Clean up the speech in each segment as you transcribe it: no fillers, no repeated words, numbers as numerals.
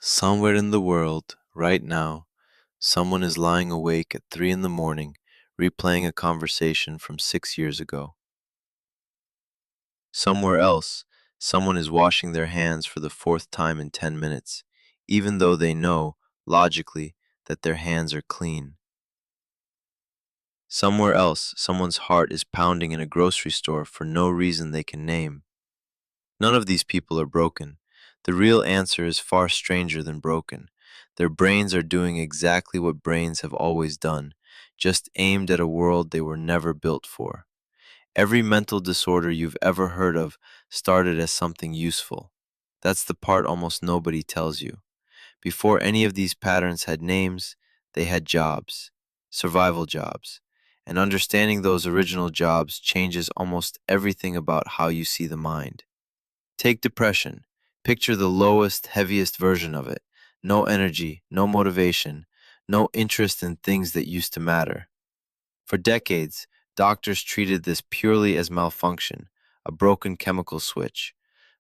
Somewhere in the world, right now, someone is lying awake at 3 in the morning, replaying a conversation from 6 years ago. Somewhere else, someone is washing their hands for the fourth time in 10 minutes, even though they know, logically, that their hands are clean. Somewhere else, someone's heart is pounding in a grocery store for no reason they can name. None of these people are broken. The real answer is far stranger than broken. Their brains are doing exactly what brains have always done, just aimed at a world they were never built for. Every mental disorder you've ever heard of started as something useful. That's the part almost nobody tells you. Before any of these patterns had names, they had jobs, survival jobs. And understanding those original jobs changes almost everything about how you see the mind. Take depression. Picture the lowest, heaviest version of it. No energy, no motivation, no interest in things that used to matter. For decades, doctors treated this purely as malfunction, a broken chemical switch.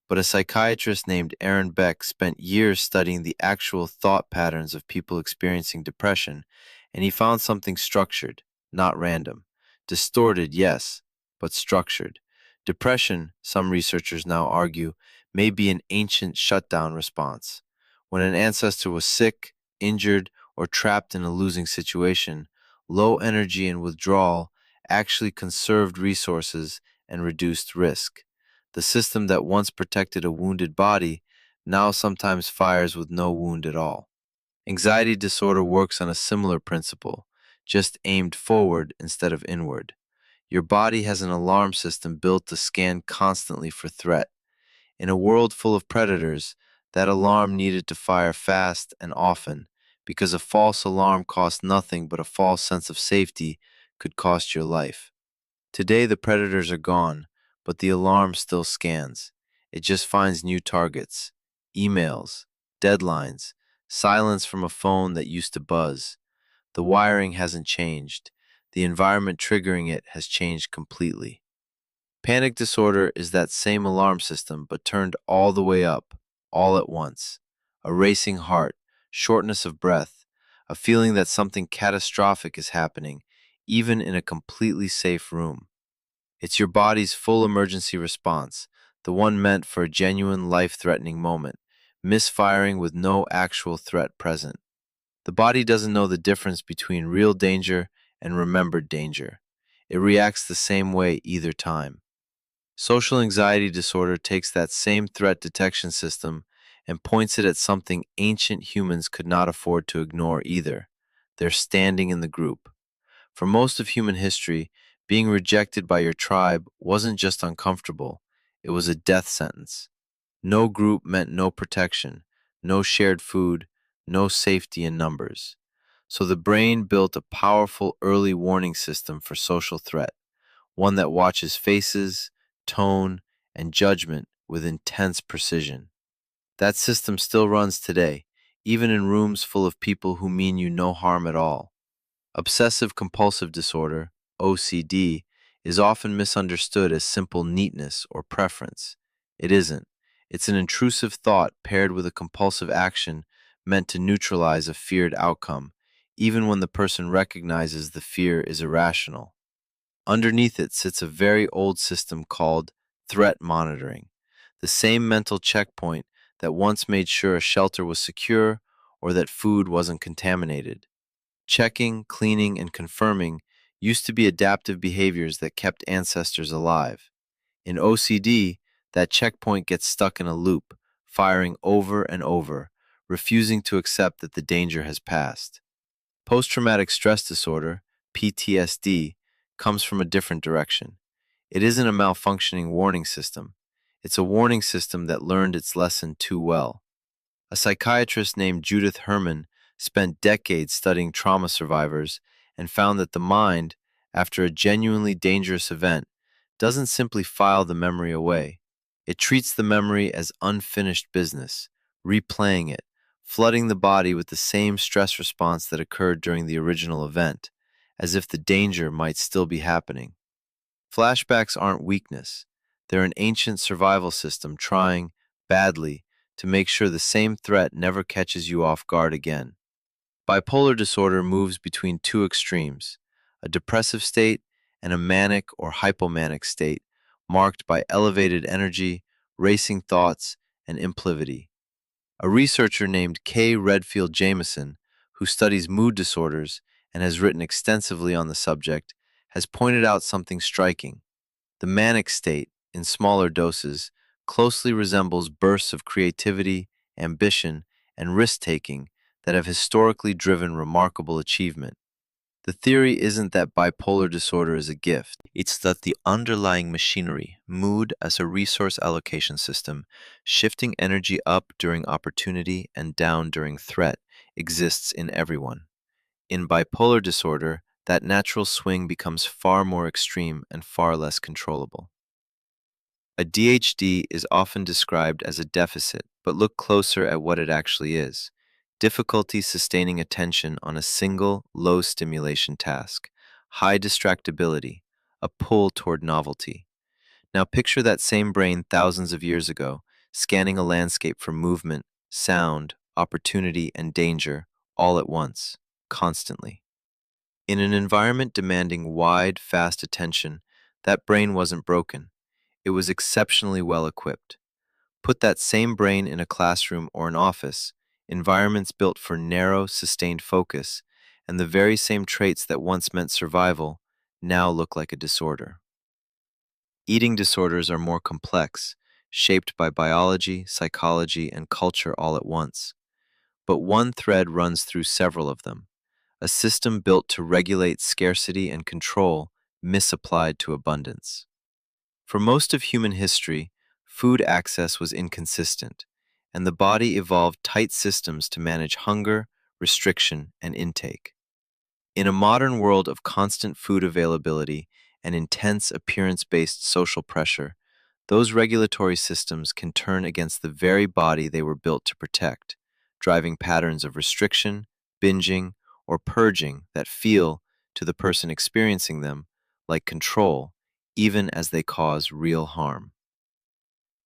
But a psychiatrist named Aaron Beck spent years studying the actual thought patterns of people experiencing depression, and he found something structured, not random. Distorted, yes, but structured. Depression, some researchers now argue, may be an ancient shutdown response. When an ancestor was sick, injured, or trapped in a losing situation, low energy and withdrawal actually conserved resources and reduced risk. The system that once protected a wounded body now sometimes fires with no wound at all. Anxiety disorder works on a similar principle, just aimed forward instead of inward. Your body has an alarm system built to scan constantly for threat. In a world full of predators, that alarm needed to fire fast and often, because a false alarm cost nothing but a false sense of safety could cost your life. Today the predators are gone, but the alarm still scans. It just finds new targets, emails, deadlines, silence from a phone that used to buzz. The wiring hasn't changed. The environment triggering it has changed completely. Panic disorder is that same alarm system, but turned all the way up, all at once. A racing heart, shortness of breath, a feeling that something catastrophic is happening, even in a completely safe room. It's your body's full emergency response, the one meant for a genuine life-threatening moment, misfiring with no actual threat present. The body doesn't know the difference between real danger and remembered danger. It reacts the same way either time. Social anxiety disorder takes that same threat detection system and points it at something ancient humans could not afford to ignore either: their standing in the group. For most of human history, being rejected by your tribe wasn't just uncomfortable, it was a death sentence. No group meant no protection, no shared food, no safety in numbers. So the brain built a powerful early warning system for social threat, one that watches faces, tone, and judgment with intense precision. That system still runs today, even in rooms full of people who mean you no harm at all. Obsessive compulsive disorder, OCD, is often misunderstood as simple neatness or preference. It isn't. It's an intrusive thought paired with a compulsive action meant to neutralize a feared outcome, even when the person recognizes the fear is irrational. Underneath it sits a very old system called threat monitoring, the same mental checkpoint that once made sure a shelter was secure or that food wasn't contaminated. Checking, cleaning, and confirming used to be adaptive behaviors that kept ancestors alive. In OCD, that checkpoint gets stuck in a loop, firing over and over, refusing to accept that the danger has passed. Post-traumatic stress disorder, PTSD, comes from a different direction. It isn't a malfunctioning warning system. It's a warning system that learned its lesson too well. A psychiatrist named Judith Herman spent decades studying trauma survivors and found that the mind, after a genuinely dangerous event, doesn't simply file the memory away. It treats the memory as unfinished business, replaying it, flooding the body with the same stress response that occurred during the original event, as if the danger might still be happening. Flashbacks aren't weakness. They're an ancient survival system trying, badly, to make sure the same threat never catches you off guard again. Bipolar disorder moves between two extremes, a depressive state and a manic or hypomanic state, marked by elevated energy, racing thoughts, and impulsivity. A researcher named K. Redfield Jameson, who studies mood disorders and has written extensively on the subject, has pointed out something striking. The manic state, in smaller doses, closely resembles bursts of creativity, ambition, and risk-taking that have historically driven remarkable achievement. The theory isn't that bipolar disorder is a gift. It's that the underlying machinery, mood as a resource allocation system, shifting energy up during opportunity and down during threat, exists in everyone. In bipolar disorder, that natural swing becomes far more extreme and far less controllable. ADHD is often described as a deficit, but look closer at what it actually is. Difficulty sustaining attention on a single, low stimulation task, high distractibility, a pull toward novelty. Now picture that same brain thousands of years ago, scanning a landscape for movement, sound, opportunity, and danger, all at once, constantly. In an environment demanding wide, fast attention, that brain wasn't broken. It was exceptionally well equipped. Put that same brain in a classroom or an office, environments built for narrow, sustained focus, and the very same traits that once meant survival now look like a disorder. Eating disorders are more complex, shaped by biology, psychology, and culture all at once. But one thread runs through several of them, a system built to regulate scarcity and control misapplied to abundance. For most of human history, food access was inconsistent, and the body evolved tight systems to manage hunger, restriction, and intake. In a modern world of constant food availability and intense appearance-based social pressure, those regulatory systems can turn against the very body they were built to protect, driving patterns of restriction, binging, or purging that feel, to the person experiencing them, like control, even as they cause real harm.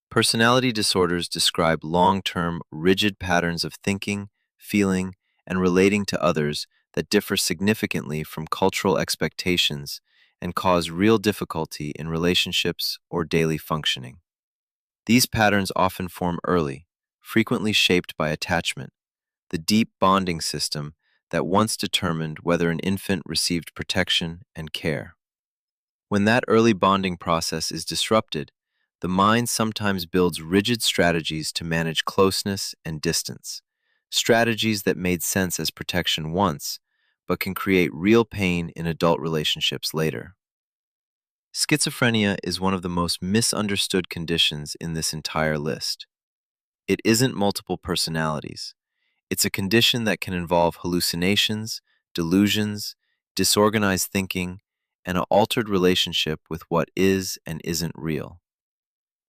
Personality disorders describe long-term, rigid patterns of thinking, feeling, and relating to others that differ significantly from cultural expectations and cause real difficulty in relationships or daily functioning. These patterns often form early, frequently shaped by attachment, the deep bonding system that once determined whether an infant received protection and care. When that early bonding process is disrupted, the mind sometimes builds rigid strategies to manage closeness and distance, strategies that made sense as protection once, but can create real pain in adult relationships later. Schizophrenia is one of the most misunderstood conditions in this entire list. It isn't multiple personalities. It's a condition that can involve hallucinations, delusions, disorganized thinking, and an altered relationship with what is and isn't real.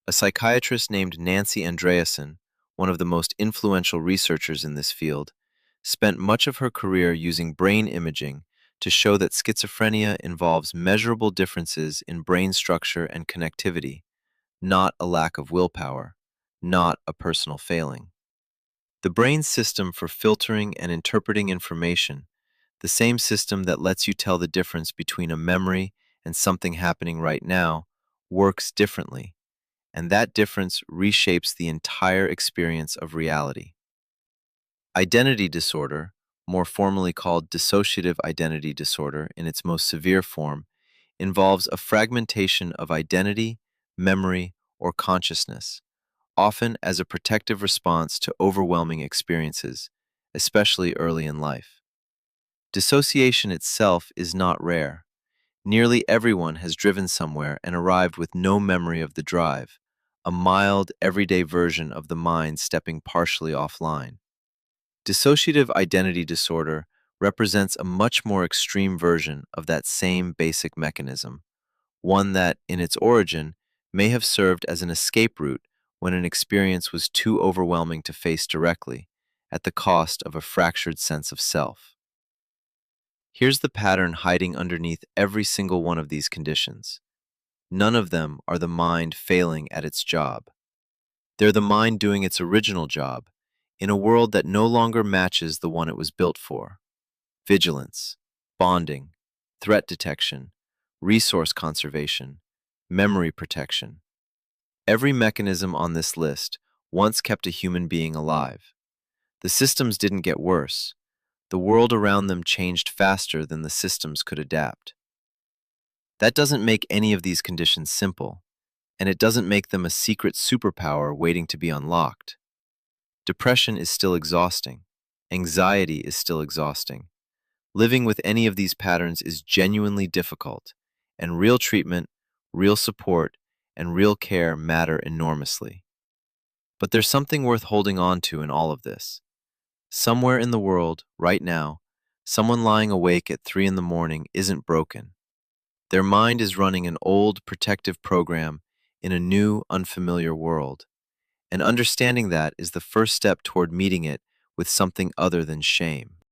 A psychiatrist named Nancy Andreasen, one of the most influential researchers in this field, spent much of her career using brain imaging to show that schizophrenia involves measurable differences in brain structure and connectivity, not a lack of willpower, not a personal failing. The brain's system for filtering and interpreting information, the same system that lets you tell the difference between a memory and something happening right now, works differently, and that difference reshapes the entire experience of reality. Identity disorder, more formally called dissociative identity disorder in its most severe form, involves a fragmentation of identity, memory, or consciousness, often as a protective response to overwhelming experiences, especially early in life. Dissociation itself is not rare. Nearly everyone has driven somewhere and arrived with no memory of the drive, a mild, everyday version of the mind stepping partially offline. Dissociative identity disorder represents a much more extreme version of that same basic mechanism, one that, in its origin, may have served as an escape route when an experience was too overwhelming to face directly, at the cost of a fractured sense of self. Here's the pattern hiding underneath every single one of these conditions. None of them are the mind failing at its job. They're the mind doing its original job in a world that no longer matches the one it was built for. Vigilance, bonding, threat detection, resource conservation, memory protection. Every mechanism on this list once kept a human being alive. The systems didn't get worse. The world around them changed faster than the systems could adapt. That doesn't make any of these conditions simple, and it doesn't make them a secret superpower waiting to be unlocked. Depression is still exhausting. Anxiety is still exhausting. Living with any of these patterns is genuinely difficult, and real treatment, real support, and real care matter enormously. But there's something worth holding on to in all of this. Somewhere in the world, right now, someone lying awake at 3 in the morning isn't broken. Their mind is running an old, protective program in a new, unfamiliar world. And understanding that is the first step toward meeting it with something other than shame.